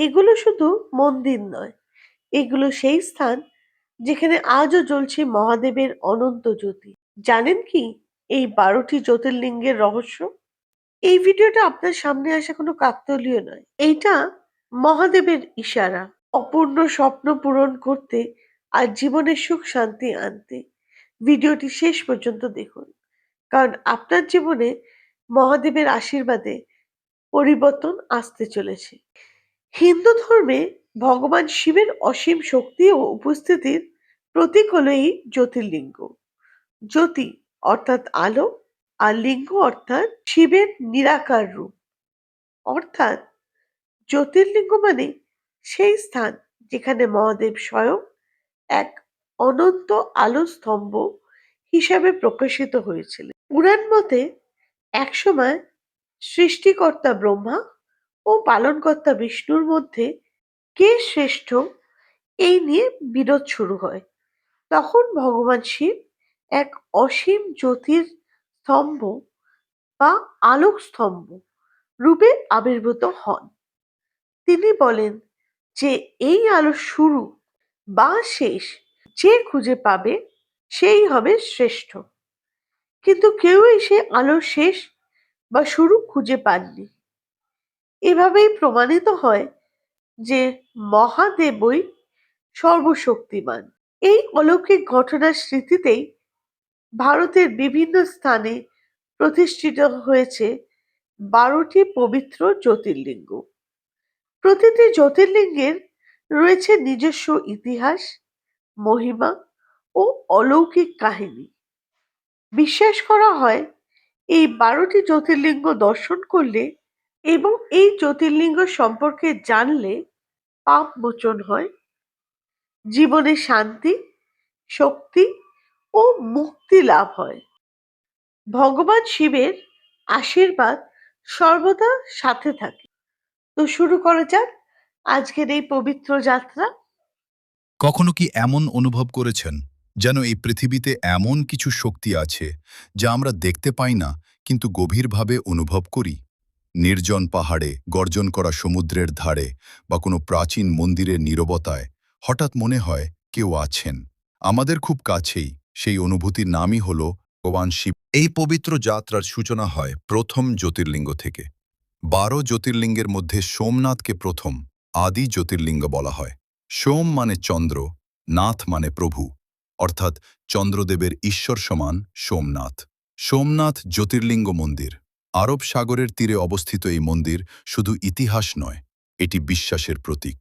এগুলো শুধু মন্দির নয়, এগুলো সেই স্থান যেখানে আজও জ্বলছে মহাদেবের অনন্ত জ্যোতি। জানেন কি এই 12টি জ্যোতির্লিঙ্গের রহস্য? এই ভিডিওটা আপনার সামনে আসা কোনো কাকতালীয় নয়, এইটা মহাদেবের ইশারা অপূর্ণ স্বপ্ন পূরণ করতে আর জীবনের সুখ শান্তি আনতে। ভিডিওটি শেষ পর্যন্ত দেখুন, কারণ আপনার জীবনে মহাদেবের আশীর্বাদে পরিবর্তন আসতে চলেছে। হিন্দু ধর্মে ভগবান শিবের অসীম শক্তি ও উপস্থিতির প্রতীক হলো এই জ্যোতির্লিঙ্গ। জ্যোতি অর্থাৎ আলো, আর লিঙ্গ অর্থাৎ শিবের নিরাকার রূপ। অর্থাৎ জ্যোতির্লিঙ্গ মানে সেই স্থান যেখানে মহাদেব স্বয়ং এক অনন্ত আলো স্তম্ভ হিসাবে প্রকাশিত হয়েছিলেন। পুরাণ মতে একসময় সৃষ্টিকর্তা ব্রহ্মা ও পালনকর্তা বিষ্ণুর মধ্যে কে শ্রেষ্ঠ এই নিয়ে বিরোধ শুরু হয়। তখন ভগবান শিব এক অসীম জ্যোতির স্তম্ভ বা আলোক স্তম্ভ রূপে আবির্ভূত হন। তিনি বলেন যে এই আলোর শুরু বা শেষ যে খুঁজে পাবে সেই হবে শ্রেষ্ঠ। কিন্তু কেউই সে আলোর শেষ বা শুরু খুঁজে পাননি। এভাবেই প্রমাণিত হয় যে মহাদেবই সর্বশক্তিমান। এই অলৌকিক ঘটনার স্মৃতিতেই ভারতের বিভিন্ন স্থানে প্রতিষ্ঠিত হয়েছে 12টি পবিত্র জ্যোতির্লিঙ্গ। প্রতিটি জ্যোতির্লিঙ্গের রয়েছে নিজস্ব ইতিহাস, মহিমা ও অলৌকিক কাহিনী। বিশ্বাস করা হয় এই 12টি জ্যোতির্লিঙ্গ দর্শন করলে এবং এই জ্যোতির্লিঙ্গ সম্পর্কে জানলে পাপ মোচন হয়, জীবনে শান্তি, শক্তি ও মুক্তি লাভ হয়। ভগবান শিবের আশীর্বাদ সর্বদা সাথে থাকে। তো শুরু করা যাক আজকের এই পবিত্র যাত্রা। কখনো কি এমন অনুভব করেছেন যেন এই পৃথিবীতে এমন কিছু শক্তি আছে যা আমরা দেখতে পাই না কিন্তু গভীরভাবে অনুভব করি? নির্জন পাহাড়ে, গর্জন করা সমুদ্রের ধারে বা কোনো প্রাচীন মন্দিরের নীরবতায় হঠাৎ মনে হয় কেউ আছেন আমাদের খুব কাছেই। সেই অনুভূতির নামই হল ভগবান শিব। এই পবিত্র যাত্রার সূচনা হয় প্রথম জ্যোতির্লিঙ্গ থেকে। 12 জ্যোতির্লিঙ্গের মধ্যে সোমনাথকে প্রথম আদি জ্যোতির্লিঙ্গ বলা হয়। সোম মানে চন্দ্র, নাথ মানে প্রভু, অর্থাৎ চন্দ্রদেবের ঈশ্বর সমান সোমনাথ। সোমনাথ জ্যোতির্লিঙ্গ মন্দির। আরব সাগরের তীরে অবস্থিত এই মন্দির শুধু ইতিহাস নয়, এটি বিশ্বাসের প্রতীক।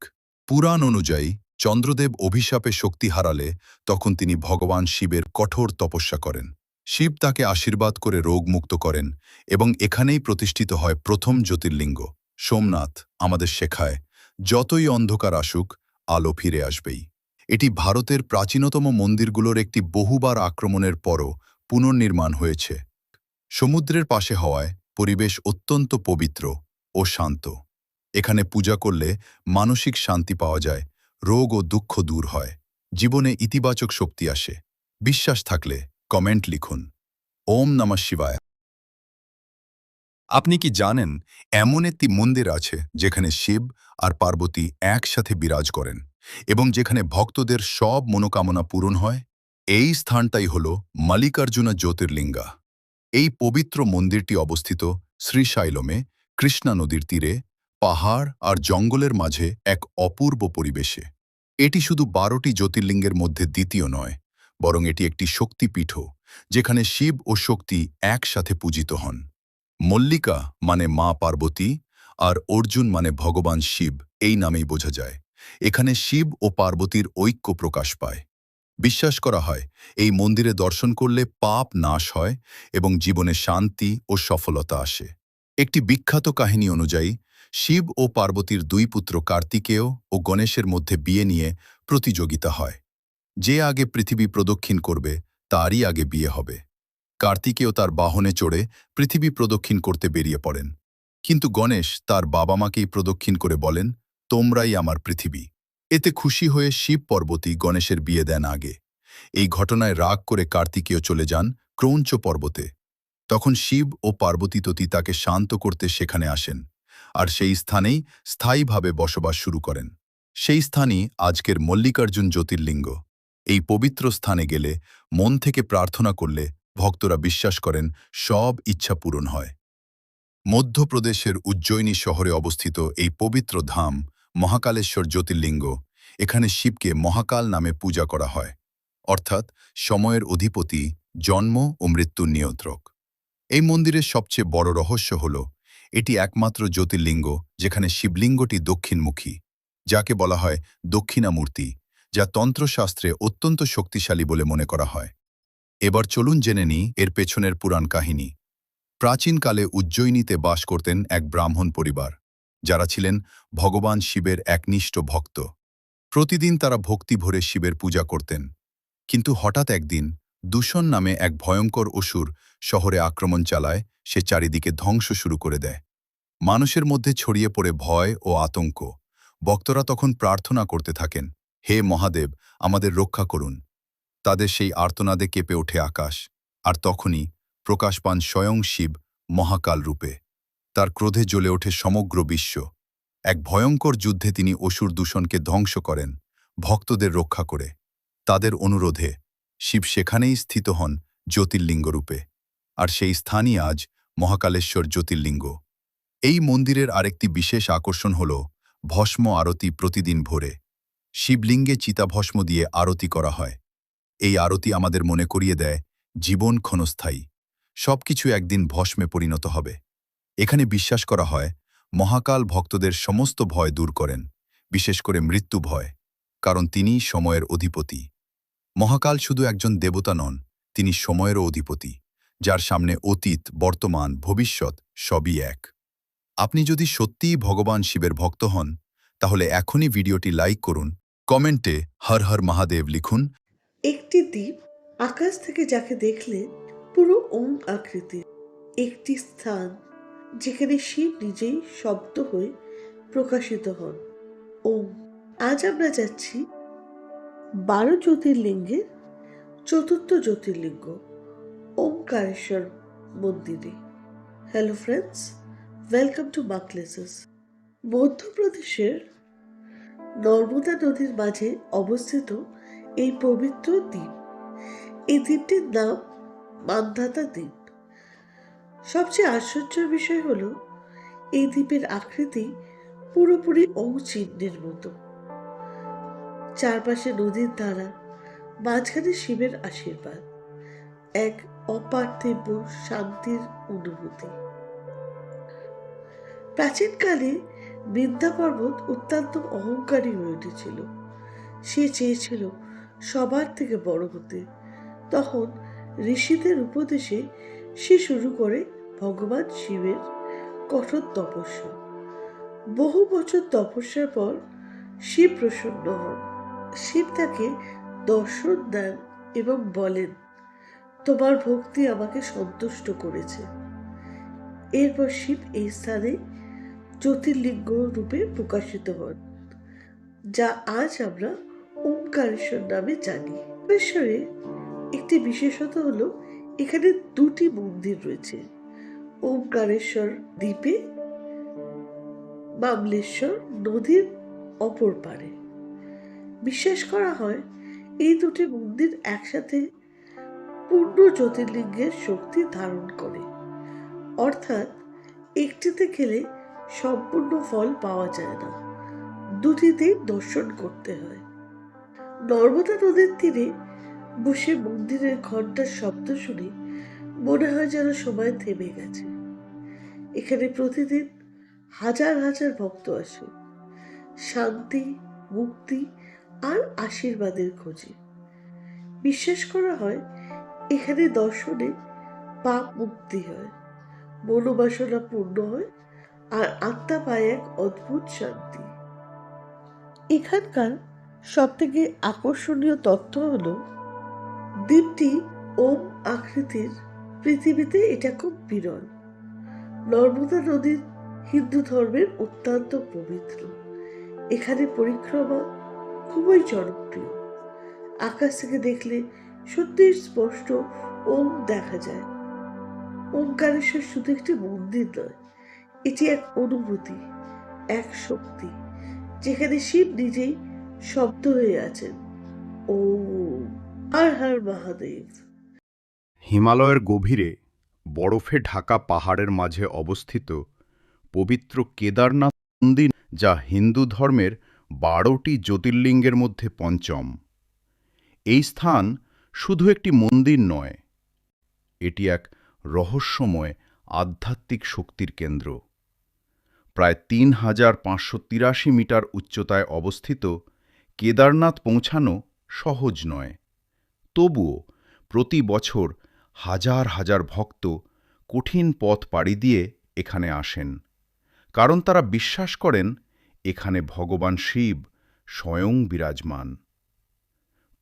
পুরাণ অনুযায়ী চন্দ্রদেব অভিশাপে শক্তি হারালে তখন তিনি ভগবান শিবের কঠোর তপস্যা করেন। শিব তাকে আশীর্বাদ করে রোগ মুক্ত করেন এবং এখানেই প্রতিষ্ঠিত হয় প্রথম জ্যোতির্লিঙ্গ। সোমনাথ আমাদের শেখায় যতই অন্ধকার আসুক, আলো ফিরে আসবেই। এটি ভারতের প্রাচীনতম মন্দিরগুলোর একটি, বহুবার আক্রমণের পরও পুনর্নির্মাণ হয়েছে। সমুদ্রের পাশে হওয়ায় পরিবেশ অত্যন্ত পবিত্র ও শান্ত। এখানে পূজা করলে মানসিক শান্তি পাওয়া যায়, রোগ ও দুঃখ দূর হয়, জীবনে ইতিবাচক শক্তি আসে। বিশ্বাস থাকলে কমেন্ট লিখুন। ওম নমঃ শিবায়। আপনি কি জানেন এমন একটি মন্দির আছে যেখানে শিব আর পার্বতী একসাথে বিরাজ করেন এবং যেখানে ভক্তদের সব মনোকামনা পূরণ হয়? এই স্থানটাই হল মল্লিকার্জুনা জ্যোতির্লিঙ্গা। এই পবিত্র মন্দিরটি অবস্থিত শ্রীশৈলমে, কৃষ্ণা নদীর তীরে, পাহাড় আর জঙ্গলের মাঝে এক অপূর্ব পরিবেশে। এটি শুধু 12টি জ্যোতির্লিঙ্গের মধ্যে দ্বিতীয় নয়, বরং এটি একটি শক্তিপীঠও, যেখানে শিব ও শক্তি একসাথে পূজিত হন। মল্লিকা মানে মা পার্বতী আর অর্জুন মানে ভগবান শিব, এই নামেই বোঝা যায় এখানে শিব ও পার্বতীর ঐক্য প্রকাশ পায়। বিশ্বাস করা হয় এই মন্দিরে দর্শন করলে পাপ নাশ হয় এবং জীবনে শান্তি ও সফলতা আসে। একটি বিখ্যাত কাহিনী অনুযায়ী শিব ও পার্বতীর 2 পুত্র কার্তিকেয় ও গণেশের মধ্যে বিয়ে নিয়ে প্রতিযোগিতা হয়। যে আগে পৃথিবী প্রদক্ষিণ করবে তারই আগে বিয়ে হবে। কার্তিকেয় তার বাহনে চড়ে পৃথিবী প্রদক্ষিণ করতে বেরিয়ে পড়েন, কিন্তু গণেশ তার বাবা মাকেই প্রদক্ষিণ করে বলেন, তোমরাই আমার পৃথিবী। এতে খুশি হয়ে শিব পার্বতী গণেশের বিয়ে দেন আগে। এই ঘটনায় রাগ করে কার্তিকেয় চলে যান ক্রৌঞ্চ পর্বতে। তখন শিব ও পার্বতী তাকে শান্ত করতে সেখানে আসেন আর সেই স্থানেই স্থায়ীভাবে বসবাস শুরু করেন। সেই স্থানই আজকের মল্লিকার্জুন জ্যোতির্লিঙ্গ। এই পবিত্র স্থানে গেলে, মন থেকে প্রার্থনা করলে ভক্তরা বিশ্বাস করেন সব ইচ্ছা পূরণ হয়। মধ্যপ্রদেশের উজ্জয়িনী শহরে অবস্থিত এই পবিত্র ধাম মহাকালেশ্বর জ্যোতির্লিঙ্গ। এখানে শিবকে মহাকাল নামে পূজা করা হয়, অর্থাৎ সময়ের অধিপতি, জন্ম ও মৃত্যুর নিয়ন্ত্রক। এই মন্দিরের সবচেয়ে বড় রহস্য হল এটি একমাত্র জ্যোতির্লিঙ্গ যেখানে শিবলিঙ্গটি দক্ষিণমুখী, যাকে বলা হয় দক্ষিণামূর্তি, যা তন্ত্রশাস্ত্রে অত্যন্ত শক্তিশালী বলে মনে করা হয়। এবার চলুন জেনে নিই এর পেছনের পুরাণ কাহিনী। প্রাচীনকালে উজ্জয়িনীতে বাস করতেন এক ব্রাহ্মণ পরিবার, যারা ছিলেন ভগবান শিবের একনিষ্ঠ ভক্ত। প্রতিদিন তারা ভক্তি ভরে শিবের পূজা করতেন। কিন্তু হঠাৎ একদিন দূষণ নামে এক ভয়ঙ্কর অসুর শহরে আক্রমণ চালায়। সে চারিদিকে ধ্বংস শুরু করে দেয়। মানুষের মধ্যে ছড়িয়ে পড়ে ভয় ও আতঙ্ক। ভক্তরা তখন প্রার্থনা করতে থাকেন, হে মহাদেব, আমাদের রক্ষা করুন। তাদের সেই আর্তনাদে কেঁপে ওঠে আকাশ। আর তখনই প্রকাশ পান স্বয়ং শিব মহাকাল রূপে। তার ক্রোধে জ্বলে ওঠে সমগ্র বিশ্ব। এক ভয়ঙ্কর যুদ্ধে তিনি অসুর দূষণকে ধ্বংস করেন, ভক্তদের রক্ষা করে। তাদের অনুরোধে শিব সেখানেই স্থিত হন জ্যোতির্লিঙ্গ রূপে। আর সেই স্থানই আজ মহাকালেশ্বর জ্যোতির্লিঙ্গ। এই মন্দিরের আরেকটি বিশেষ আকর্ষণ হল ভস্ম আরতি। প্রতিদিন ভোরে শিবলিঙ্গে চিতাভস্ম দিয়ে আরতি করা হয়। এই আরতি আমাদের মনে করিয়ে দেয় জীবন ক্ষণস্থায়ী, সবকিছু একদিন ভস্মে পরিণত হবে। এখানে বিশ্বাস করা হয় মহাকাল ভক্তদের সমস্ত ভয় দূর করেন, বিশেষ করে মৃত্যু ভয়, কারণ তিনিই সময়ের অধিপতি। মহাকাল শুধু একজন দেবতা নন, তিনি সময়েরও অধিপতি, যার সামনে অতীত, বর্তমান, ভবিষ্যৎ সবই এক। আপনি যদি সত্যিই ভগবান শিবের ভক্ত হন, তাহলে এখনই ভিডিওটি লাইক করুন, কমেন্টে হর হর মহাদেব লিখুন। একটি দ্বীপ, আকাশ থেকে যাকে দেখলে পুরো ওম আকৃতির। একটি স্থান যেখানে শিব নিজেই শব্দ হয়ে প্রকাশিত হন, ওম। আজ আমরা যাচ্ছি 12 জ্যোতির্লিঙ্গের চতুর্থ জ্যোতির্লিঙ্গ ওমকারেশ্বর মন্দিরে। হ্যালো ফ্রেন্ডস, ওয়েলকাম টু মাকলেসেস। মধ্যপ্রদেশের নর্মদা নদীর মাঝে অবস্থিত এই পবিত্র দ্বীপ। এই দ্বীপটির নাম মান্ধাতা দ্বীপ। সবচেয়ে আশ্চর্যের বিষয় হলো এই দ্বীপের আকৃতি পুরোপুরি ওম চিহ্নের মতো। চারপাশে নদীর ধারা, মাঝখানে শিবের আশীর্বাদ, এক অপার্থিব শান্তির অনুভূতি। প্রাচীনকালে বিন্ধ্যা পর্বত অত্যন্ত অহংকারী হয়ে উঠেছিল। সে চেয়েছিল সবার থেকে বড় হতে। তখন ঋষিদের উপদেশে সে শুরু করে ভগবান শিবের কঠোর তপস্যা। বহু বছর তপস্যার পর শিব প্রসন্ন হন। শিব তাকে দর্শন দেন এবং বলেন, তোমার ভক্তি আমাকে সন্তুষ্ট করেছে। এরপর শিব এই স্থানে জ্যোতির্লিঙ্গ রূপে প্রকাশিত হন, যা আজ আমরা ওমকারেশ্বর নামে জানি। ওমকারেশ্বরে একটি বিশেষত হলো এখানে দুটি মন্দির রয়েছে, ওমকারেশ্বর দ্বীপে, মামলেশ্বর নদীর অপর পারে। বিশ্বাস করা হয় এই দুটি মন্দির একসাথে পূর্ণ জ্যোতির্লিঙ্গের শক্তি ধারণ করে, অর্থাৎ একটিতে গেলে সম্পূর্ণ ফল পাওয়া যায় না, দুটিতেই দর্শন করতে হয়। নর্মদা নদীর তীরে বসে মন্দিরের ঘণ্টার শব্দ শুনে মনে হয় যেন সময় থেমে গেছে। এখানে প্রতিদিন হাজার হাজার ভক্ত আসে, শান্তি, মুক্তি আর আশীর্বাদের খোঁজে। বিশ্বাস করা হয় এখানে দর্শনে পাপ মুক্তি হয়, মনোবাসনা পূর্ণ হয় আর আত্মা পায় এক অদ্ভুত শান্তি। এখানকার সবথেকে আকর্ষণীয় তথ্য হলো দ্বীপটি ওম আকৃতির। পৃথিবীতে এটা খুব বিরল। নর্মদা নদী হিন্দু ধর্মের অত্যন্ত পবিত্র। এখানে পরিক্রমা খুবই জনপ্রিয়। আকাশ থেকে দেখলে সত্যিই স্পষ্ট ওম দেখা যায়। ওমকারেশ্বর শুধু একটি মন্দির নয়, এটি এক অনুভূতি, এক শক্তি, যেখানে শিব নিজেই শব্দ হয়ে আছেন। ও হর হর মহাদেব। হিমালয়ের গভীরে বরফে ঢাকা পাহাড়ের মাঝে অবস্থিত পবিত্র কেদারনাথ মন্দির, যা হিন্দু ধর্মের 12টি জ্যোতির্লিঙ্গের মধ্যে পঞ্চম। এই স্থান শুধু একটি মন্দির নয়, এটি এক রহস্যময় আধ্যাত্মিক শক্তির কেন্দ্র। প্রায় ৩,৫৮৩ মিটার উচ্চতায় অবস্থিত কেদারনাথ পৌঁছানো সহজ নয়। তবুও প্রতি বছর হাজার হাজার ভক্ত কঠিন পথ পাড়ি দিয়ে এখানে আসেন, কারণ তারা বিশ্বাস করেন এখানে ভগবান শিব স্বয়ং বিরাজমান।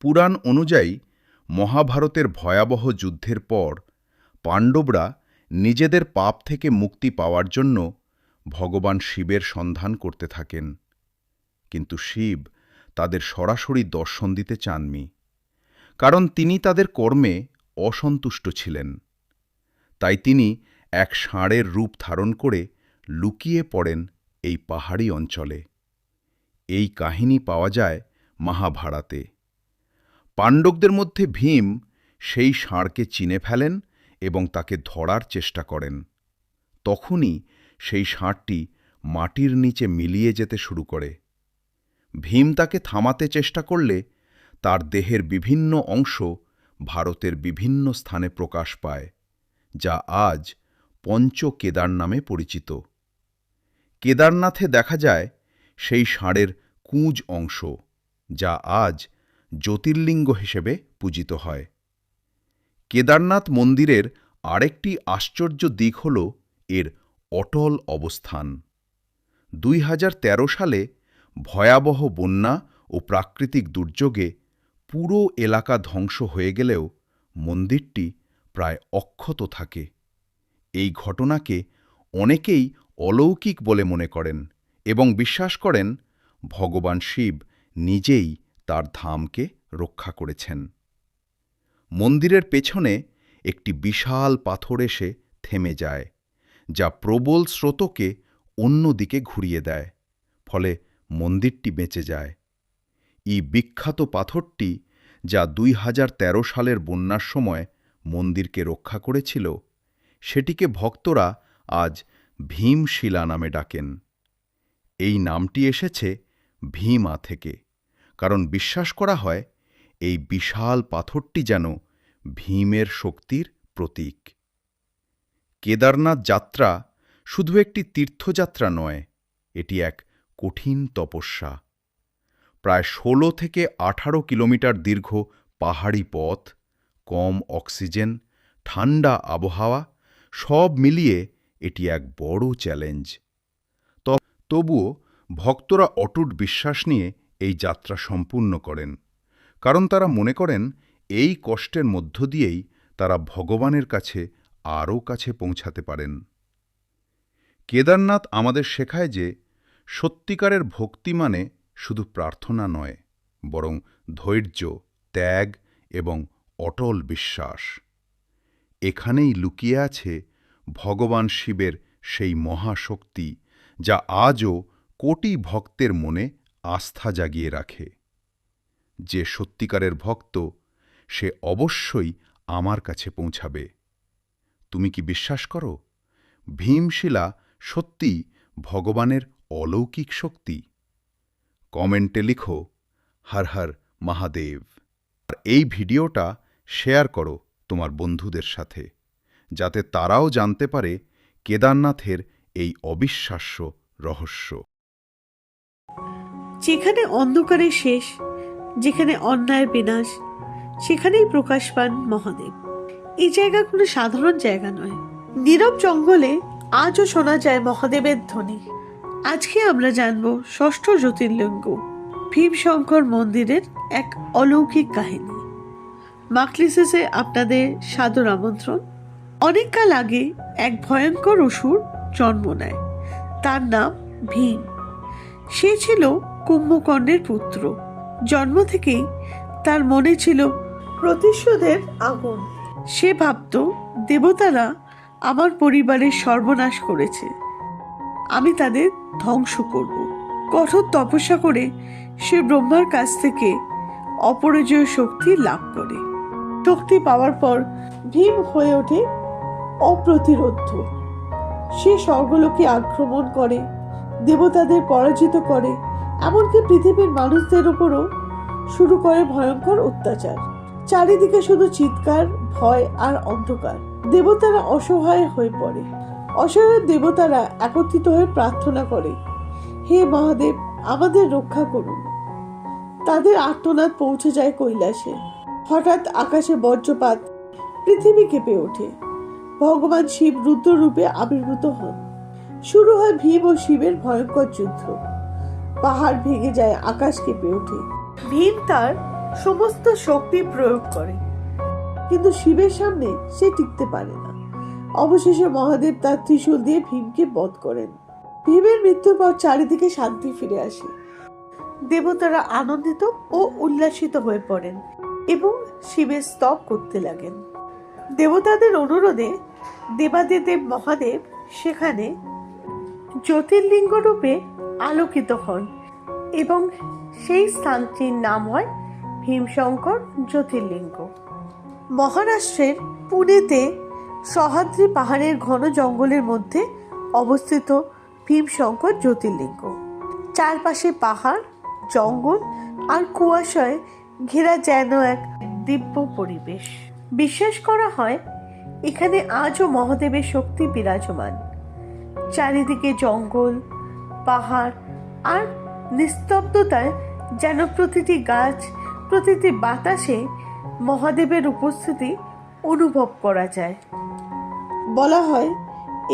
পুরাণ অনুযায়ী মহাভারতের ভয়াবহ যুদ্ধের পর পাণ্ডবরা নিজেদের পাপ থেকে মুক্তি পাওয়ার জন্য ভগবান শিবের সন্ধান করতে থাকেন, কিন্তু শিব তাদের সরাসরি দর্শন দিতে চাননি, কারণ তিনি তাদের কর্মে অসন্তুষ্ট ছিলেন। তাই তিনি এক ষাঁড়ের রূপ ধারণ করে লুকিয়ে পড়েন এই পাহাড়ি অঞ্চলে। এই কাহিনী পাওয়া যায় মহাভারতে। পাণ্ডবদের মধ্যে ভীম সেই ষাঁড়কে চিনে ফেলেন এবং তাকে ধরার চেষ্টা করেন। তখনই সেই ষাঁড়টি মাটির নিচে মিলিয়ে যেতে শুরু করে। ভীম তাকে থামাতে চেষ্টা করলে তার দেহের বিভিন্ন অংশ ভারতের বিভিন্ন স্থানে প্রকাশ পায়, যা আজ পঞ্চ কেদার নামে পরিচিত। কেদারনাথে দেখা যায় সেই ষাঁড়ের কুঁজ অংশ, যা আজ জ্যোতির্লিঙ্গ হিসেবে পূজিত হয়। কেদারনাথ মন্দিরের আরেকটি আশ্চর্য দিক হল এর অটল অবস্থান। 2013 সালে ভয়াবহ বন্যা ও প্রাকৃতিক দুর্যোগে পুরো এলাকা ধ্বংস হয়ে গেলেও মন্দিরটি প্রায় অক্ষত থাকে। এই ঘটনাকে অনেকেই অলৌকিক বলে মনে করেন এবং বিশ্বাস করেন ভগবান শিব নিজেই তার ধামকে রক্ষা করেছেন। মন্দিরের পেছনে একটি বিশাল পাথর এসে থেমে যায়, যা প্রবল স্রোতকে অন্যদিকে ঘুরিয়ে দেয়, ফলে মন্দিরটি বেঁচে যায়। এই বিখ্যাত পাথরটি, যা 2013 সালের বন্যার সময় মন্দিরকে রক্ষা করেছিল, সেটিকে ভক্তরা আজ ভীমশিলা নামে ডাকেন। এই নামটি এসেছে ভীমা থেকে, কারণ বিশ্বাস করা হয় এই বিশাল পাথরটি যেন ভীমের শক্তির প্রতীক। কেদারনাথ যাত্রা শুধু একটি তীর্থযাত্রা নয়, এটি এক কঠিন তপস্যা। প্রায় 16 থেকে 18 কিলোমিটার দীর্ঘ পাহাড়ি পথ, কম অক্সিজেন, ঠান্ডা আবহাওয়া, সব মিলিয়ে এটি এক বড় চ্যালেঞ্জ। তবুও ভক্তরা অটুট বিশ্বাস নিয়ে এই যাত্রা সম্পূর্ণ করেন, কারণ তারা মনে করেন এই কষ্টের মধ্য দিয়েই তারা ভগবানের কাছে আরও কাছে পৌঁছাতে পারেন। কেদারনাথ আমাদের শেখায় যে সত্যিকারের ভক্তি মানে শুধু প্রার্থনা নয়, বরং ধৈর্য, ত্যাগ এবং অটল বিশ্বাস। এখানেই লুকিয়ে আছে ভগবান শিবের সেই মহাশক্তি, যা আজও কোটি ভক্তের মনে আস্থা জাগিয়ে রাখে। যে সত্যিকারের ভক্ত, সে অবশ্যই আমার কাছে পৌঁছাবে। তুমি কি বিশ্বাস করো ভীমশিলা সত্যি ভগবানের অলৌকিক শক্তি? কমেন্টে লিখো হর হর মহাদেব। আর এই ভিডিওটা শেয়ার করো তোমার বন্ধুদের সাথে, যাতে তারাও জানতে পারে কেদারনাথের এই অবিশ্বাস্য রহস্য। যেখানে অন্ধকারের শেষ, যেখানে অন্যায়ের বিনাশ, সেখানেই প্রকাশ পান মহাদেব। এই জায়গা কোনো সাধারণ জায়গা নয়। নীরব জঙ্গলে আজও শোনা যায় মহাদেবের ধ্বনি। আজকে আমরা জানব ষষ্ঠ জ্যোতির্লিঙ্গ ভীমশঙ্কর মন্দিরের এক অলৌকিক কাহিনী। মাকলিসেসে আপনাদের সাদর আমন্ত্রণ। অনেককাল আগে এক ভয়ঙ্কর অসুর জন্ম নেয়। তার নাম ভীম। সে ছিল কুম্ভকর্ণের পুত্র। জন্ম থেকেই তার মনে ছিল প্রতিশোধের আগুন। সে ভাবত, দেবতারা আমার পরিবারের সর্বনাশ করেছে, আমি তাদের ধ্বংস করব। কঠোর তপস্যা করে সে ব্রহ্মার কাছ থেকে অপরিজয় শক্তি লাভ করে। শক্তি পাওয়ার পর ভীম হয়ে ওঠে অপ্রতিরোধ্য। সে স্বর্গলোকে আক্রমণ করে, দেবতাদের পরাজিত করে, এমনকি পৃথিবীর মানুষদের উপরও শুরু করে ভয়ঙ্কর অত্যাচার। চারিদিকে শুধু চিৎকার, ভয় আর অন্ধকার। দেবতারা অসহায় হয়ে পড়ে। অসহায় দেবতারা একত্রিত হয়ে প্রার্থনা করে, হে মহাদেব, আমাদের রক্ষা করুন। তাদের আর্তনাদ পৌঁছে যায় কৈলাসে। হঠাৎ আকাশে বজ্রপাত, পৃথিবী কেঁপে ওঠে। ভগবান শিব রুদ্ররূপে আবির্ভূত হন। শুরু হয় ভীম ও শিবের ভয়ঙ্কর যুদ্ধ। পাহাড় ভেঙে যায়, আকাশ কেঁপে ওঠে। ভীম তার সমস্ত শক্তি প্রয়োগ করে, কিন্তু শিবের সামনে সে টিকতে পারে না। অবশেষে মহাদেব তার ত্রিশূল দিয়ে ভীমকে বধ করেন। ভীমের মৃত্যুর পর চারিদিকে শান্তি ফিরে আসে। দেবতারা আনন্দিত ও উল্লাসিত হয়ে পড়েন এবং শিবের স্তব করতে লাগেন। দেবতাদের অনুরোধে দেবাদিদেব মহাদেব সেখানে জ্যোতির্লিঙ্গ রূপে আলোকিত হন এবং সেই স্থানটির নাম হয় ভীমশঙ্কর জ্যোতির্লিঙ্গ। মহারাষ্ট্রের পুনেতে সহ্যাদ্রি পাহাড়ের ঘন জঙ্গলের মধ্যে অবস্থিত ভীমশঙ্কর জ্যোতির্লিঙ্গ। চারপাশে পাহাড়, জঙ্গল আর কুয়াশায় ঘেরা যেন এক দিব্য পরিবেশ। বিশ্বাস করা হয় এখানে আজও মহাদেবের শক্তি বিরাজমান। চারিদিকে জঙ্গল, পাহাড় আর নিস্তব্ধতায় যেন প্রতিটি গাছ, প্রতিটি বাতাসে মহাদেবের উপস্থিতি অনুভব করা যায়। বলা হয়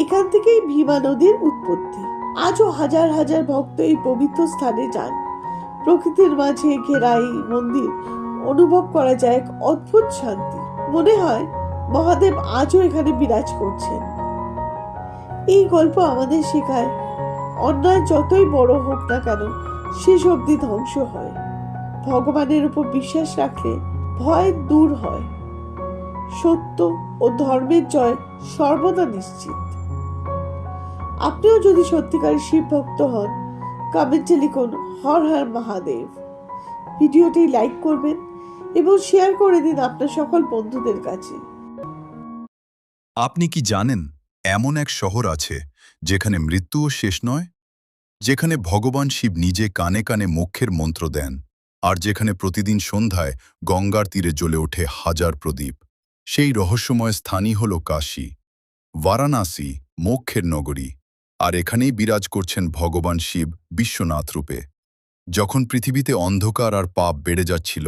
এখান থেকেই ভীমা নদীর উৎপত্তি। আজও হাজার হাজার ভক্ত এই পবিত্র স্থানে যান। প্রকৃতির মাঝে ঘেরা এই মন্দির অনুভব করা যায় এক অদ্ভুত শান্তি। মনে হয় মহাদেব আজও এখানে বিরাজ করছেন। এই গল্প আমাদের শেখায় অন্যায় যতই বড় হোক না কেন শেষ অবধি ধ্বংস হয়। ভগবানের উপর বিশ্বাস রাখলে ভয় দূর হয়। সত্য ও ধর্মের জয় সর্বদা নিশ্চিত। আপনিও যদি সত্যিকার শিব ভক্ত হন, কমেন্টে লিখুন হর হর মহাদেব। ভিডিওটি লাইক করবেন এবং শেয়ার করে দিন আপনার সকল বন্ধুদের কাছে। আপনি কি জানেন এমন এক শহর আছে যেখানে মৃত্যুও শেষ নয়, যেখানে ভগবান শিব নিজে কানে কানে মোক্ষের মন্ত্র দেন, আর যেখানে প্রতিদিন সন্ধ্যায় গঙ্গার তীরে জ্বলে ওঠে হাজার প্রদীপ? সেই রহস্যময় স্থানই হল কাশী, বারাণসী, মোক্ষের নগরী। আর এখানেই বিরাজ করছেন ভগবান শিব বিশ্বনাথ রূপে। যখন পৃথিবীতে অন্ধকার আর পাপ বেড়ে যাচ্ছিল,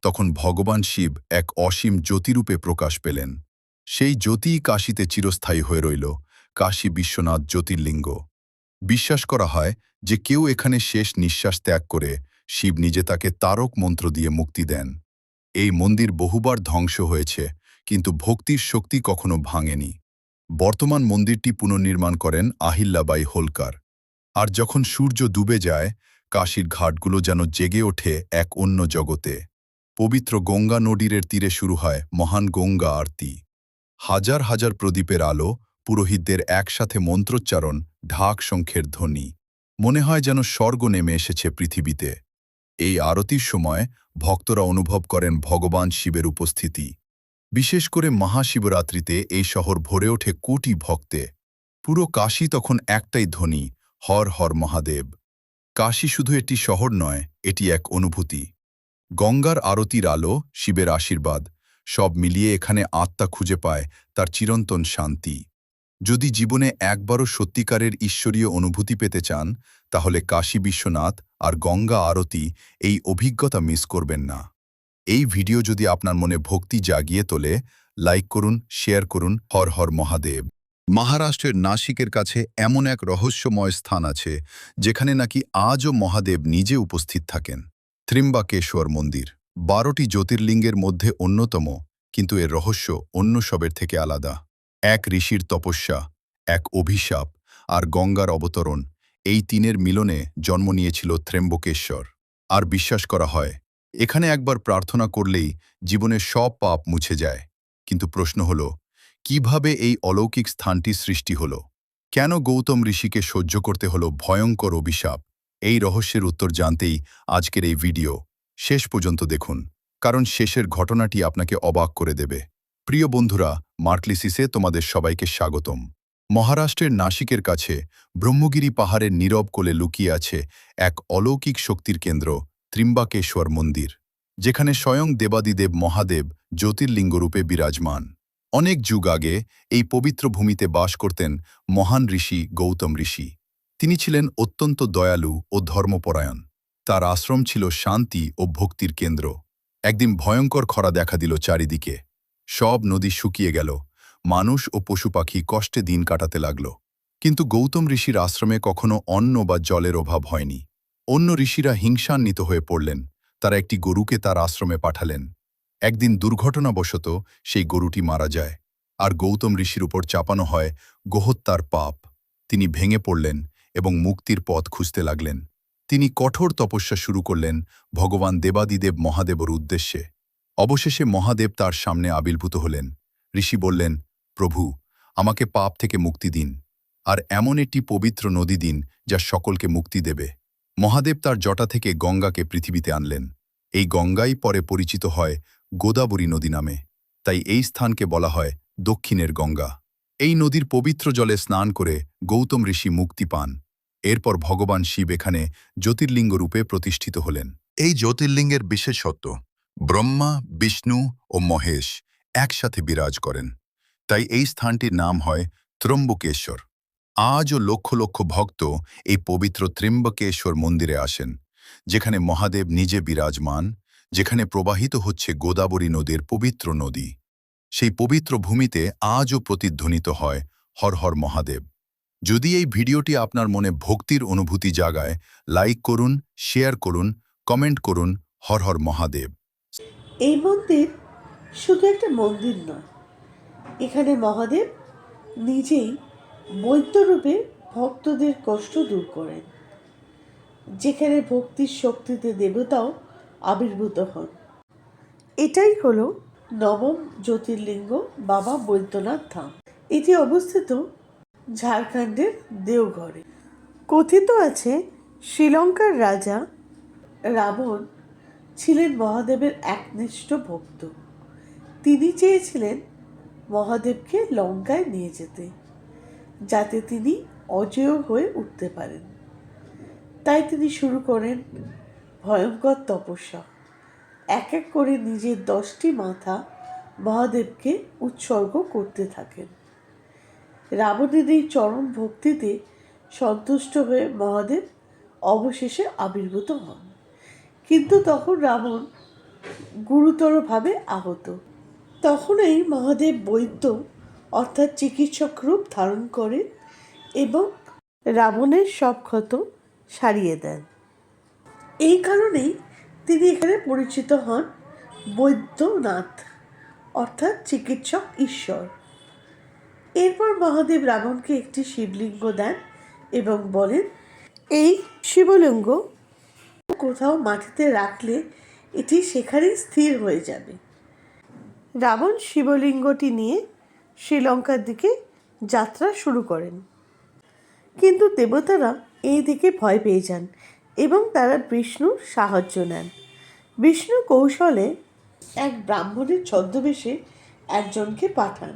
তখন ভগবান শিব এক অসীম জ্যোতিরূপে প্রকাশ পেলেন। সেই জ্যোতিই কাশীতে চিরস্থায়ী হয়ে রইল, কাশী বিশ্বনাথ জ্যোতির্লিঙ্গ। বিশ্বাস করা হয় যে কেউ এখানে শেষ নিঃশ্বাস ত্যাগ করে শিব নিজে তাকে তারক মন্ত্র দিয়ে মুক্তি দেন। এই মন্দির বহুবার ধ্বংস হয়েছে, কিন্তু ভক্তির শক্তি কখনো ভাঙেনি। বর্তমান মন্দিরটি পুনর্নির্মাণ করেন আহিল্যাবাই হোলকার। আর যখন সূর্য ডুবে যায়, কাশীর ঘাটগুলো যেন জেগে ওঠে এক অন্য জগতে। পবিত্র গঙ্গা নদীর তীরে শুরু হয় মহান গঙ্গা আরতি। হাজার হাজার প্রদীপের আলো, পুরোহিতদের একসাথে মন্ত্রোচ্চারণ, ঢাক শঙ্খের ধ্বনি, মনে হয় যেন স্বর্গ নেমে এসেছে পৃথিবীতে। এই আরতির সময় ভক্তরা অনুভব করেন ভগবান শিবের উপস্থিতি। বিশেষ করে মহাশিবরাত্রিতে এই শহর ভরে ওঠে কোটি ভক্তে। পুরো কাশী তখন একটাই ধ্বনি, হর হর মহাদেব। কাশী শুধু একটি শহর নয়, এটি এক অনুভূতি। গঙ্গার আরতির আলো, শিবের আশীর্বাদ, সব মিলিয়ে এখানে আত্মা খুঁজে পায় তার চিরন্তন শান্তি। যদি জীবনে একবারও সত্যিকারের ঈশ্বরীয় অনুভূতি পেতে চান, তাহলে কাশী বিশ্বনাথ আর গঙ্গা আরতি এই অভিজ্ঞতা মিস করবেন না। এই ভিডিও যদি আপনার মনে ভক্তি জাগিয়ে তোলে, লাইক করুন, শেয়ার করুন। হর হর মহাদেব। মহারাষ্ট্রের নাসিকের কাছে এমন এক রহস্যময় স্থান আছে যেখানে নাকি আজও মহাদেব নিজে উপস্থিত থাকেন। ত্রিম্বাকেশ্বর মন্দির 12টি জ্যোতির্লিঙ্গের মধ্যে অন্যতম, কিন্তু এর রহস্য অন্য সবের থেকে আলাদা। এক ঋষির তপস্যা, এক অভিশাপ আর গঙ্গার অবতরণ, এই তিনের মিলনে জন্ম নিয়েছিল ত্র্যম্বকেশ্বর। আর বিশ্বাস করা হয় এখানে একবার প্রার্থনা করলেই জীবনের সব পাপ মুছে যায়। কিন্তু প্রশ্ন হল, কিভাবে এই অলৌকিক স্থানটি সৃষ্টি হল? কেন গৌতম ঋষিকে সহ্য করতে হলো ভয়ঙ্কর অভিশাপ? এই রহস্যের উত্তর জানতেই আজকের এই ভিডিও শেষ পর্যন্ত দেখুন, কারণ শেষের ঘটনাটি আপনাকে অবাক করে দেবে। প্রিয় বন্ধুরা, মার্কলিসিসে তোমাদের সবাইকে স্বাগতম। মহারাষ্ট্রের নাসিকের কাছে ব্রহ্মগিরি পাহাড়ের নীরব কোলে লুকিয়ে আছে এক অলৌকিক শক্তির কেন্দ্র, ত্রিম্বাকেশ্বর মন্দির, যেখানে স্বয়ং দেবাদিদেব মহাদেব জ্যোতির্লিঙ্গরূপে বিরাজমান। অনেক যুগ আগে এই পবিত্র ভূমিতে বাস করতেন মহান ঋষি গৌতম ঋষি। তিনি ছিলেন অত্যন্ত দয়ালু ও ধর্মপরায়ণ। তার আশ্রম ছিল শান্তি ও ভক্তির কেন্দ্র। একদিন ভয়ঙ্কর খরা দেখা দিল চারিদিকে। সব নদী শুকিয়ে গেল, মানুষ ও পশু পাখি কষ্টে দিন কাটাতে লাগল। কিন্তু গৌতম ঋষির আশ্রমে কখনো অন্ন বা জলের অভাব হয়নি। অন্য ঋষিরা হিংসান্বিত হয়ে পড়লেন। তারা একটি গরুকে তার আশ্রমে পাঠালেন। একদিন দুর্ঘটনাবশত সেই গরুটি মারা যায়, আর গৌতম ঋষির উপর চাপানো হয় গোহত্যার পাপ। তিনি ভেঙে পড়লেন এবং মুক্তির পথ খুঁজতে লাগলেন। তিনি কঠোর তপস্যা শুরু করলেন ভগবান দেবাদিদেব মহাদেবর উদ্দেশ্যে। অবশেষে মহাদেব তার সামনে আবির্ভূত হলেন। ঋষি বললেন, প্রভু, আমাকে পাপ থেকে মুক্তি দিন, আর এমন একটি পবিত্র নদী দিন যা সকলকে মুক্তি দেবে। মহাদেব তার জটা থেকে গঙ্গাকে পৃথিবীতে আনলেন। এই গঙ্গাই পরে পরিচিত হয় গোদাবরী নদী নামে। তাই এই স্থানকে বলা হয় দক্ষিণের গঙ্গা। এই নদীর পবিত্র জলে স্নান করে গৌতম ঋষি মুক্তি পান। এরপর ভগবান শিব এখানে জ্যোতির্লিঙ্গ রূপে প্রতিষ্ঠিত হলেন। এই জ্যোতির্লিঙ্গের বিশেষত্ব, ব্রহ্মা, বিষ্ণু ও মহেশ একসাথে বিরাজ করেন। তাই এই স্থানটির নাম হয় ত্রম্বকেশ্বর। আজও লক্ষ লক্ষ ভক্ত এই পবিত্র ত্র্যম্বকেশ্বর মন্দিরে আসেন, যেখানে মহাদেব নিজে বিরাজমান, যেখানে প্রবাহিত হচ্ছে গোদাবরী নদীর পবিত্র নদী। সেই পবিত্র ভূমিতে আজও প্রতিধ্বনিত হয় হর হর মহাদেব। যদি এই ভিডিওটি আপনার মনে ভক্তির অনুভূতি জাগায়, লাইক করুন, শেয়ার করুন, কমেন্ট করুন। হর হর মহাদেব। এই মন্দির শুধু একটা মন্দির নয়, এখানে মহাদেব নিজেই বৈদ্যরূপে ভক্তদের কষ্ট দূর করেন। যেখানে ভক্তির শক্তিতে দেবতাও আবির্ভূত হন। এটাই হলো নবম জ্যোতির্লিঙ্গ বাবা বৈদ্যনাথ ধাম। এটি অবস্থিত ঝাড়খণ্ডের দেওঘরে। কথিত আছে শ্রীলঙ্কার রাজা রাবণ ছিলেন মহাদেবের একনিষ্ঠ ভক্ত। তিনি চেয়েছিলেন মহাদেবকে লঙ্কায় নিয়ে যেতে, যাতে তিনি অজেয় হয়ে উঠতে পারেন। তাই তিনি শুরু করেন ভয়ঙ্কর তপস্যা। এক এক করে নিজের 10টি মাথা মহাদেবকে উৎসর্গ করতে থাকেন। রাবণের এই চরম ভক্তিতে সন্তুষ্ট হয়ে মহাদেব অবশেষে আবির্ভূত হন। কিন্তু তখন রাবণ গুরুতরভাবে আহত। তখনই মহাদেব বৈদ্য অর্থাৎ চিকিৎসক রূপ ধারণ করে এবং রাবণের সব ক্ষত সারিয়ে দেন। এই কারণেই তিনি এখানে পরিচিত হন বৈদ্যনাথ, অর্থাৎ চিকিৎসক ঈশ্বর। এরপর মহাদেব রাবণকে একটি শিবলিঙ্গ দেন এবং বলেন, এই শিবলিঙ্গ কোথাও মাটিতে রাখলে এটি সেখানেই স্থির হয়ে যাবে। রাবণ শিবলিঙ্গটি নিয়ে শ্রীলঙ্কার দিকে যাত্রা শুরু করেন। কিন্তু দেবতারা এই দিকে ভয় পেয়ে যান এবং তারা বিষ্ণুর সাহায্য নেন। বিষ্ণু কৌশলে এক ব্রাহ্মণের ছদ্মবেশে একজনকে পাঠান।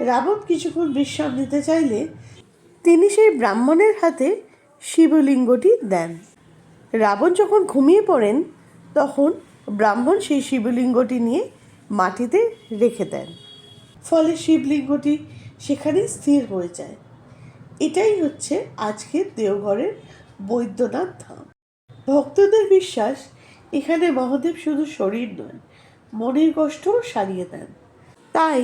রাবণ কিছুক্ষণ বিশ্রাম নিতে চাইলে তিনি সেই ব্রাহ্মণের হাতে শিবলিঙ্গটি দেন। রাবণ যখন ঘুমিয়ে পড়েন, তখন ব্রাহ্মণ সেই শিবলিঙ্গটি নিয়ে মাটিতে রেখে দেন। ফলে শিবলিঙ্গটি সেখানে স্থির হয়ে যায়। এটাই হচ্ছে আজকের দেওঘরের বৈদ্যনাথ ধাম। ভক্তদের বিশ্বাস, এখানে মহাদেব শুধু শরীর নয়, মনের কষ্টও সারিয়ে দেন। তাই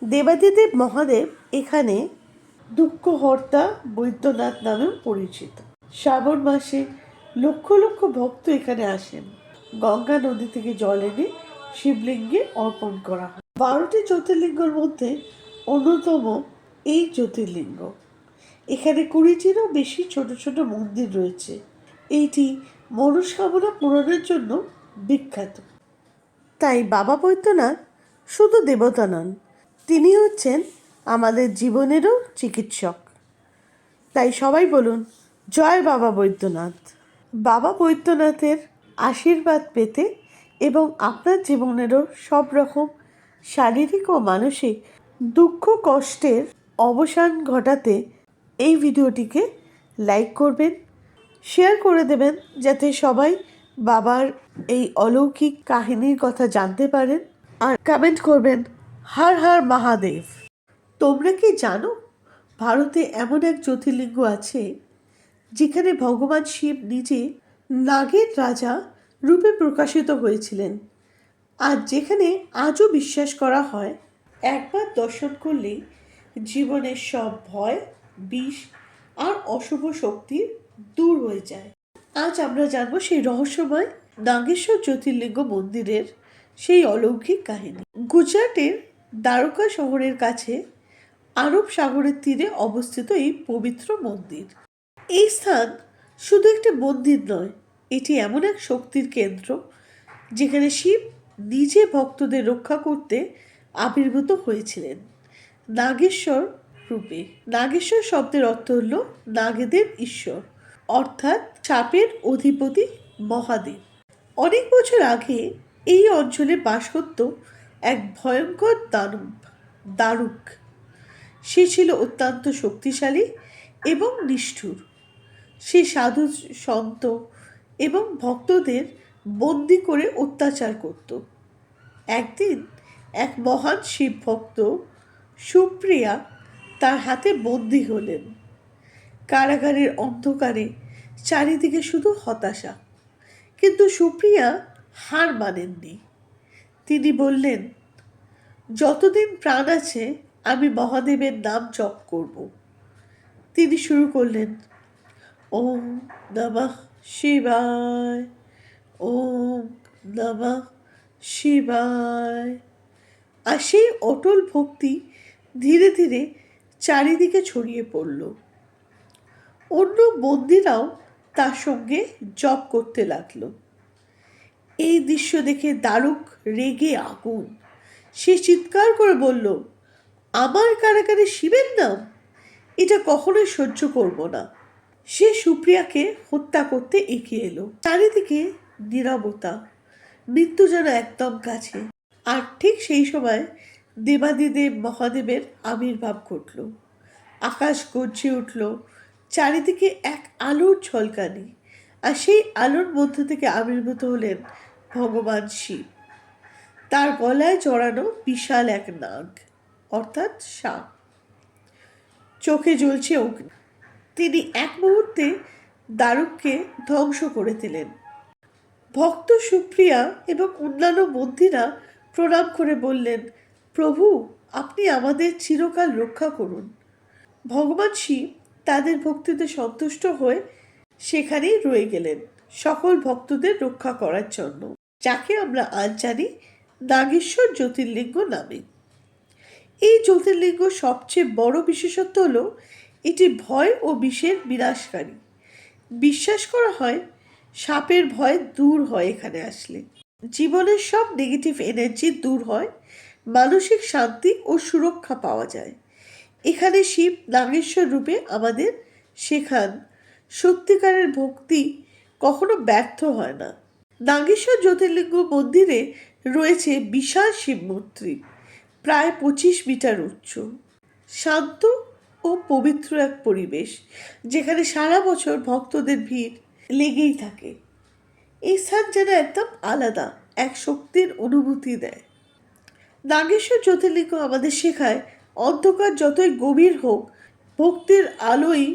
দেবাদিদেব মহাদেব এখানে দুঃখহর্তা বৈদ্যনাথ নামেও পরিচিত। শ্রাবণ মাসে লক্ষ লক্ষ ভক্ত এখানে আসেন। গঙ্গা নদী থেকে জল এনে শিবলিঙ্গে অর্পণ করা হয়। 12টি জ্যোতির্লিঙ্গের মধ্যে অন্যতম এই জ্যোতির্লিঙ্গ। এখানে 20টিরও বেশি ছোট ছোট মন্দির রয়েছে। এইটি মনস্কামনা পূরণের জন্য বিখ্যাত। তাই বাবা বৈদ্যনাথ শুধু দেবতা নন, তিনি হচ্ছেন আমাদের জীবনেরও চিকিৎসক। তাই সবাই বলুন জয় বাবা বৈদ্যনাথ। বাবা বৈদ্যনাথের আশীর্বাদ পেতে এবং আপনার জীবনেরও সব রকম শারীরিক ও মানসিক দুঃখ কষ্টের অবসান ঘটাতে এই ভিডিওটিকে লাইক করবেন, শেয়ার করে দেবেন যাতে সবাই বাবার এই অলৌকিক কাহিনীর কথা জানতে পারেন, আর কমেন্ট করবেন হর হর মহাদেব। তোমরা কি জানো ভারতে এমন এক জ্যোতির্লিঙ্গ আছে যেখানে ভগবান শিব নিজে নাগের রাজা রূপে প্রকাশিত হয়েছিলেন, আর যেখানে আজও বিশ্বাস করা হয় একবার দর্শন করলে জীবনের সব ভয়, বিষ আর অশুভ শক্তি দূর হয়ে যায়। আজ আমরা জানবো সেই রহস্যময় নাগেশ্বর জ্যোতির্লিঙ্গ মন্দিরের সেই অলৌকিক কাহিনী। গুজরাটের দ্বারকা শহরের কাছে আরব সাগরের তীরে অবস্থিত এই পবিত্র মন্দির। এই স্থান শুধু একটি মন্দির নয়, এটি এমন এক শক্তির কেন্দ্র যেখানে শিব নিজে ভক্তদের রক্ষা করতে আবির্ভূত হয়েছিলেন নাগেশ্বর রূপে। নাগেশ্বর শব্দের অর্থ হল নাগেদের ঈশ্বর, অর্থাৎ সাপের অধিপতি মহাদেব। অনেক বছর আগে এই অঞ্চলে বাস করত এক ভয়ঙ্কর দারুক। সে ছিল অত্যন্ত শক্তিশালী এবং নিষ্ঠুর। সে সাধু সন্ত এবং ভক্তদের বন্দি করে অত্যাচার করত। একদিন এক মহান শিব ভক্ত সুপ্রিয়া তার হাতে বন্দি হলেন। কারাগারের অন্ধকারে চারিদিকে শুধু হতাশা, কিন্তু সুপ্রিয়া হার মানেননি। তিনি বললেন, যতদিন প্রাণ আছে আমি মহাদেবের নাম জপ করব। তিনি শুরু করলেন, ওম নমঃ শিবায়, ওম নমঃ শিবায়। আর সেই অটল ভক্তি ধীরে ধীরে চারিদিকে ছড়িয়ে পড়ল। অন্য বন্দীরাও তার সঙ্গে জপ করতে লাগলো। এই দৃশ্য দেখে দারুক রেগে আগুন। সে চিৎকার করে বলল, আমার কারাগারে শিবের নাম? এটা কখনোই সহ্য করব না। সে সুপ্রিয়াকে হত্যা করতে এগিয়ে এলো। চারিদিকে নীরবতা, মৃত্যু যেন একদম কাছে। আর ঠিক সেই সময় দেবাদিদেব মহাদেবের আবির্ভাব ঘটল। আকাশ গর্জে উঠল, চারিদিকে এক আলোর ঝলকানি, আর সেই আলোর মধ্য থেকে আবির্ভূত হলেন ভগবান শিব। তার গলায় জড়ানো বিশাল এক নাগ, অর্থাৎ সাপ, চোখে জ্বলছে অগ্নি। তিনি এক মুহূর্তে দারুককে ধ্বংস করে দিলেন। ভক্ত সুপ্রিয়া এবং অন্যান্য বন্দীরা প্রণাম করে বললেন, প্রভু আপনি আমাদের চিরকাল রক্ষা করুন। ভগবান শিব তাদের ভক্তিতে সন্তুষ্ট হয়ে সেখানেই রয়ে গেলেন সকল ভক্তদের রক্ষা করার জন্য, যাকে আমরা আজ জানি নাগেশ্বর জ্যোতির্লিঙ্গ নামে। এই জ্যোতির্লিঙ্গ সবচেয়ে বড় বিশেষত্ব হলো এটি ভয় ও বিষের বিনাশকারী। বিশ্বাস করা হয় সাপের ভয় দূর হয় এখানে আসলে, জীবনের সব নেগেটিভ এনার্জি দূর হয়, মানসিক শান্তি ও সুরক্ষা পাওয়া যায়। এখানে শিব নাগেশ্বর রূপে আমাদের শেখান সত্যিকারের ভক্তি কখনো ব্যর্থ হয় না। নাগেশ্বর জ্যোতির্লিঙ্গ মন্দিরে রয়েছে বিশাল শিব মূর্তি, প্রায় 25 মিটার উচ্চ। শান্ত ও পবিত্র এক পরিবেশ, যেখানে সারা বছর ভক্তদের ভিড় লেগেই থাকে। এই স্থান যেন একদম আলাদা এক শক্তির অনুভূতি দেয়। নাগেশ্বর জ্যোতির্লিঙ্গ আমাদের শেখায় অন্ধকার যতই গভীর হোক, ভক্তির আলোই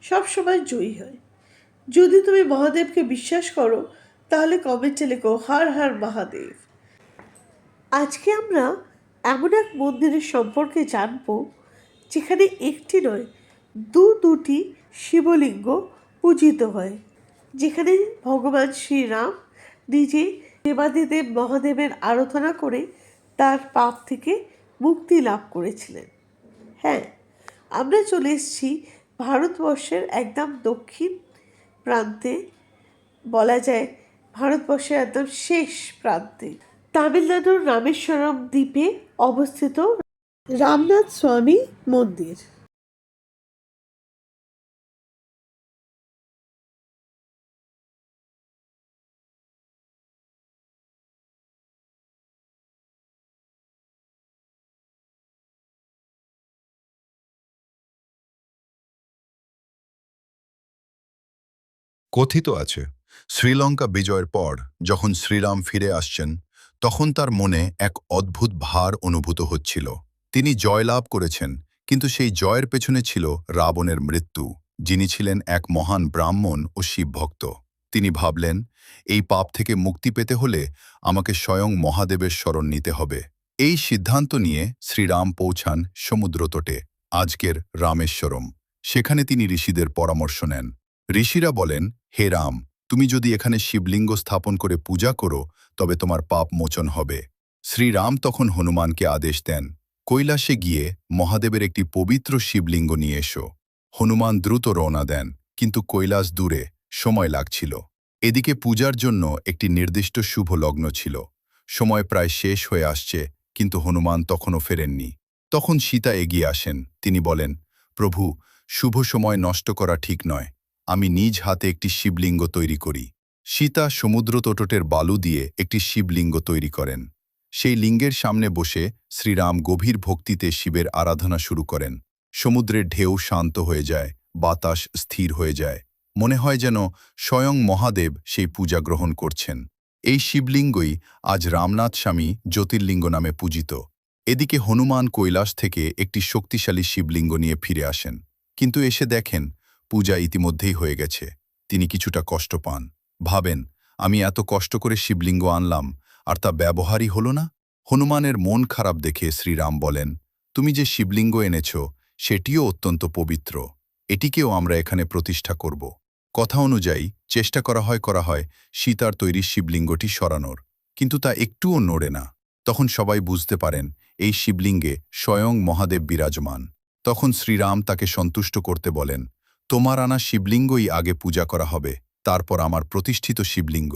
সবসময় জয়ী হয়। যদি তুমি মহাদেবকে বিশ্বাস করো তাহলে কমেন্টে লেখো হর হর মহাদেব। আজকে আমরা এমন এক মন্দিরের সম্পর্কে জানবো যেখানে একটি নয় দুটি শিবলিঙ্গ পূজিত হয়, যেখানে ভগবান শ্রীরাম নিজে দেবাদিদেব মহাদেবের আরাধনা করে তার পাপ থেকে মুক্তি লাভ করেছিলেন। হ্যাঁ, আমরা চলে এসেছি ভারতবর্ষের একদম দক্ষিণ প্রান্তে, বলা যায় ভারতবর্ষের একদম শেষ প্রান্তে, তামিলনাড়ুর রামেশ্বরম দ্বীপে অবস্থিত রামনাথ স্বামী মন্দির। কথিত আছে শ্রীলঙ্কা বিজয়ের পর যখন শ্রীরাম ফিরে আসছেন তখন তার মনে এক অদ্ভুত ভার অনুভূত হচ্ছিল। তিনি জয়লাভ করেছেন, কিন্তু সেই জয়ের পেছনে ছিল রাবণের মৃত্যু, যিনি ছিলেন এক মহান ব্রাহ্মণ ও শিবভক্ত। তিনি ভাবলেন, এই পাপ থেকে মুক্তি পেতে হলে আমাকে স্বয়ং মহাদেবের শরণ নিতে হবে। এই সিদ্ধান্ত নিয়ে শ্রীরাম পৌঁছান সমুদ্রতটে, আজকের রামেশ্বরম। সেখানে তিনি ঋষিদের পরামর্শ নেন। ঋষিরা বলেন, হে রাম, তুমি যদি এখানে শিবলিঙ্গ স্থাপন করে পূজা করো তবে তোমার পাপ মোচন হবে। শ্রীরাম তখন হনুমানকে আদেশ দেন, কৈলাসে গিয়ে মহাদেবের একটি পবিত্র শিবলিঙ্গ নিয়ে এসো। হনুমান দ্রুত রওনা দেন, কিন্তু কৈলাস দূরে, সময় লাগছিল। এদিকে পূজার জন্য একটি নির্দিষ্ট শুভ লগ্ন ছিল। সময় প্রায় শেষ হয়ে আসছে, কিন্তু হনুমান তখনও ফেরেননি। তখন সীতা এগিয়ে আসেন। তিনি বলেন, প্রভু, শুভ সময় নষ্ট করা ঠিক নয়, আমি নিজ হাতে একটি শিবলিঙ্গ তৈরি করি। সীতা সমুদ্রতটের বালু দিয়ে একটি শিবলিঙ্গ তৈরি করেন। সেই লিঙ্গের সামনে বসে শ্রীরাম গভীর ভক্তিতে শিবের আরাধনা শুরু করেন। সমুদ্রের ঢেউ শান্ত হয়ে যায়, বাতাস স্থির হয়ে যায়, মনে হয় যেন স্বয়ং মহাদেব সেই পূজা গ্রহণ করছেন। এই শিবলিঙ্গই আজ রামনাথ স্বামী জ্যোতির্লিঙ্গ নামে পূজিত। এদিকে হনুমান কৈলাস থেকে একটি শক্তিশালী শিবলিঙ্গ নিয়ে ফিরে আসেন, কিন্তু এসে দেখেন পূজা ইতিমধ্যেই হয়ে গেছে। তিনি কিছুটা কষ্ট পান, ভাবেন, আমি এত কষ্ট করে শিবলিঙ্গ আনলাম আর তা ব্যবহারই হলো না। হনুমানের মন খারাপ দেখে শ্রীরাম বলেন, তুমি যে শিবলিঙ্গ এনেছ সেটিও অত্যন্ত পবিত্র, এটিকেও আমরা এখানে প্রতিষ্ঠা করব। কথা অনুযায়ী চেষ্টা করা হয় সীতার তৈরি শিবলিঙ্গটি সরানোর, কিন্তু তা একটুও নড়ে না। তখন সবাই বুঝতে পারেন এই শিবলিঙ্গে স্বয়ং মহাদেব বিরাজমান। তখন শ্রীরাম তাকে সন্তুষ্ট করতে বলেন, তোমার আনা শিবলিঙ্গই আগে পূজা করা হবে, তারপর আমার প্রতিষ্ঠিত শিবলিঙ্গ।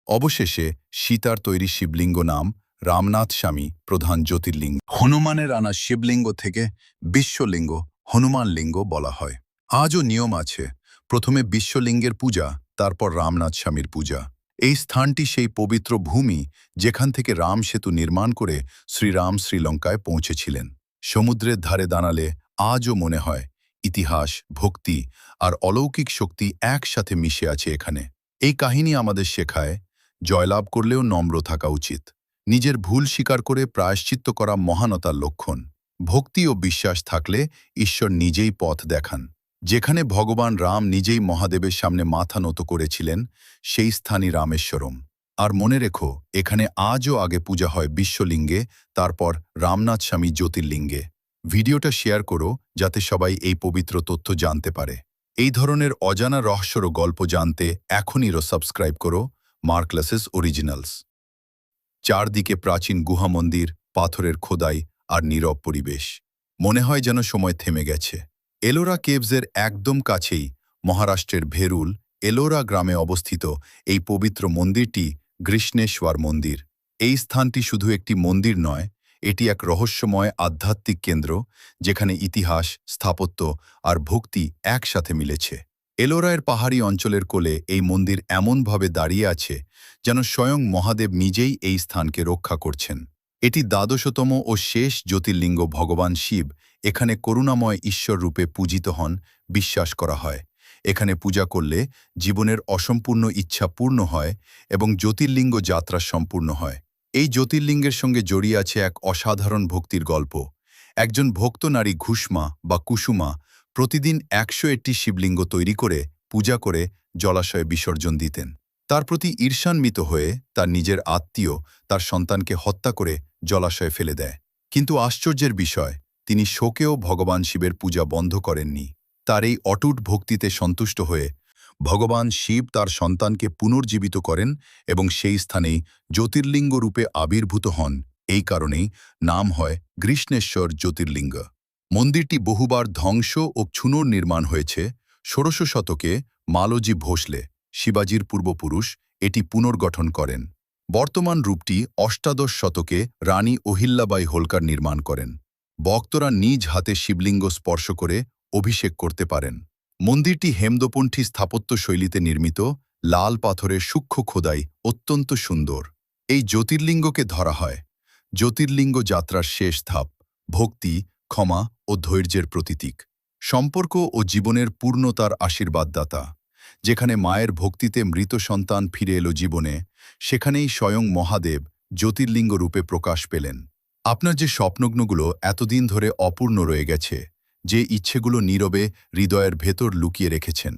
অবশেষে সীতার তৈরি শিবলিঙ্গ নাম রামনাথ স্বামী প্রধান জ্যোতির্লিঙ্গ। হনুমানের আনা শিবলিঙ্গ থেকে বিশ্বলিঙ্গ, হনুমান লিঙ্গ বলা হয়। আজও নিয়ম আছে, প্রথমে বিশ্বলিঙ্গের পূজা, তারপর রামনাথ স্বামীর পূজা। এই স্থানটি সেই পবিত্র ভূমি যেখান থেকে রাম সেতু নির্মাণ করে শ্রীরাম শ্রীলঙ্কায় পৌঁছেছিলেন। সমুদ্রের ধারে দাঁড়ালে আজও মনে হয় ইতিহাস, ভক্তি আর অলৌকিক শক্তি একসাথে মিশে আছে এখানে। এই কাহিনী আমাদের শেখায়, জয়লাভ করলেও নম্র থাকা উচিত। নিজের ভুল স্বীকার করে প্রায়শ্চিত্ত করা মহানতার লক্ষণ। ভক্তি ও বিশ্বাস থাকলে ঈশ্বর নিজেই পথ দেখান। যেখানে ভগবান রাম নিজেই মহাদেবের সামনে মাথা নত করেছিলেন, সেই স্থানই রামেশ্বরম। আর মনে রেখো, এখানে আজও আগে পূজা হয় বিশ্বলিঙ্গে, তারপর রামনাথ স্বামী জ্যোতির্লিঙ্গে। ভিডিওটা শেয়ার করো যাতে সবাই এই পবিত্র তথ্য জানতে পারে। এই ধরনের অজানা রহস্যর গল্প জানতে এখনই সাবস্ক্রাইব করো মার্কলেসেস অরিজিনালস। চারদিকে প্রাচীন গুহা মন্দির, পাথরের খোদাই আর নীরব পরিবেশ। মনে হয় যেন সময় থেমে গেছে। এলোরা কেভসের একদম কাছেই মহারাষ্ট্রের ভেরুল, এলোরা গ্রামে অবস্থিত এই পবিত্র মন্দিরটি কৃষ্ণেশ্বর মন্দির। এই স্থানটি শুধু একটি মন্দির নয়, এটি এক রহস্যময় আধ্যাত্মিক কেন্দ্র যেখানে ইতিহাস, স্থাপত্য আর ভক্তি একসাথে মিলেছে। এলোরায়ের পাহাড়ি অঞ্চলের কোলে এই মন্দির এমনভাবে দাঁড়িয়ে আছে যেন স্বয়ং মহাদেব নিজেই এই স্থানকে রক্ষা করছেন। এটি দ্বাদশতম ও শেষ জ্যোতির্লিঙ্গ। ভগবান শিব এখানে করুণাময় ঈশ্বর রূপে পূজিত হন, বিশ্বাস করা হয় এখানে পূজা করলে জীবনের অসম্পূর্ণ ইচ্ছা পূর্ণ হয় এবং জ্যোতির্লিঙ্গ যাত্রা সম্পূর্ণ হয়। এই জ্যোতির্লিঙ্গের সঙ্গে জড়িয়ে আছে এক অসাধারণ ভক্তির গল্প। একজন ভক্ত নারী ঘুষ্মা বা কুসুমা প্রতিদিন 101টি শিবলিঙ্গ তৈরি করে পূজা করে জলাশয়ে বিসর্জন দিতেন। তার প্রতি ঈর্ষান্বিত হয়ে তার নিজের আত্মীয় তার সন্তানকে হত্যা করে জলাশয়ে ফেলে দেয়। কিন্তু আশ্চর্যের বিষয়, তিনি শোকেও ভগবান শিবের পূজা বন্ধ করেননি। তার এই অটুট ভক্তিতে সন্তুষ্ট হয়ে ভগবান শিব তার সন্তানকে পুনর্জীবিত করেন এবং সেই স্থানেই জ্যোতির্লিঙ্গ রূপে আবির্ভূত হন। এই কারণেই নাম হয় কৃষ্ণেশ্বর জ্যোতির্লিঙ্গ। মন্দিরটি বহুবার ধ্বংস ও পুনর্নির্মাণ হয়েছে। ১৬শ শতকে মালোজি ভোসলে, শিবাজির পূর্বপুরুষ, এটি পুনর্গঠন করেন। বর্তমান রূপটি অষ্টাদশ শতকে রানী অহিল্যাবাই হোলকার নির্মাণ করেন। ভক্তরা নিজ হাতে শিবলিঙ্গ স্পর্শ করে অভিষেক করতে পারেন। মন্দিরটি হেমদপন্থী স্থাপত্য শৈলীতে নির্মিত, লাল পাথরের সূক্ষ্ম খোদাই অত্যন্ত সুন্দর। এই জ্যোতির্লিঙ্গকে ধরা হয় জ্যোতির্লিঙ্গ যাত্রার শেষ ধাপ, ভক্তি, ক্ষমা ও ধৈর্যের প্রতীক, সম্পর্ক ও জীবনের পূর্ণতার আশীর্বাদদাতা। যেখানে মায়ের ভক্তিতে মৃত সন্তান ফিরে এলো জীবনে, সেখানেই স্বয়ং মহাদেব জ্যোতির্লিঙ্গ রূপে প্রকাশ পেলেন। আপনার যে স্বপ্নগুলো এতদিন ধরে অপূর্ণ রয়ে গেছে, যে ইচ্ছেগুলো নীরবে হৃদয়ের ভেতর লুকিয়ে রেখেছেন,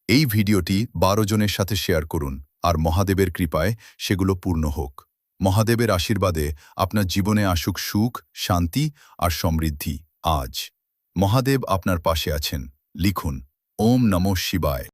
এই ভিডিওটি 12 জনের সাথে শেয়ার করুন, আর মহাদেবের কৃপায় সেগুলো পূর্ণ হোক। মহাদেবের আশীর্বাদে আপনার জীবনে আসুক সুখ, শান্তি আর সমৃদ্ধি। আজ মহাদেব আপনার পাশে আছেন। লিখুন ওম নমঃ শিবায়।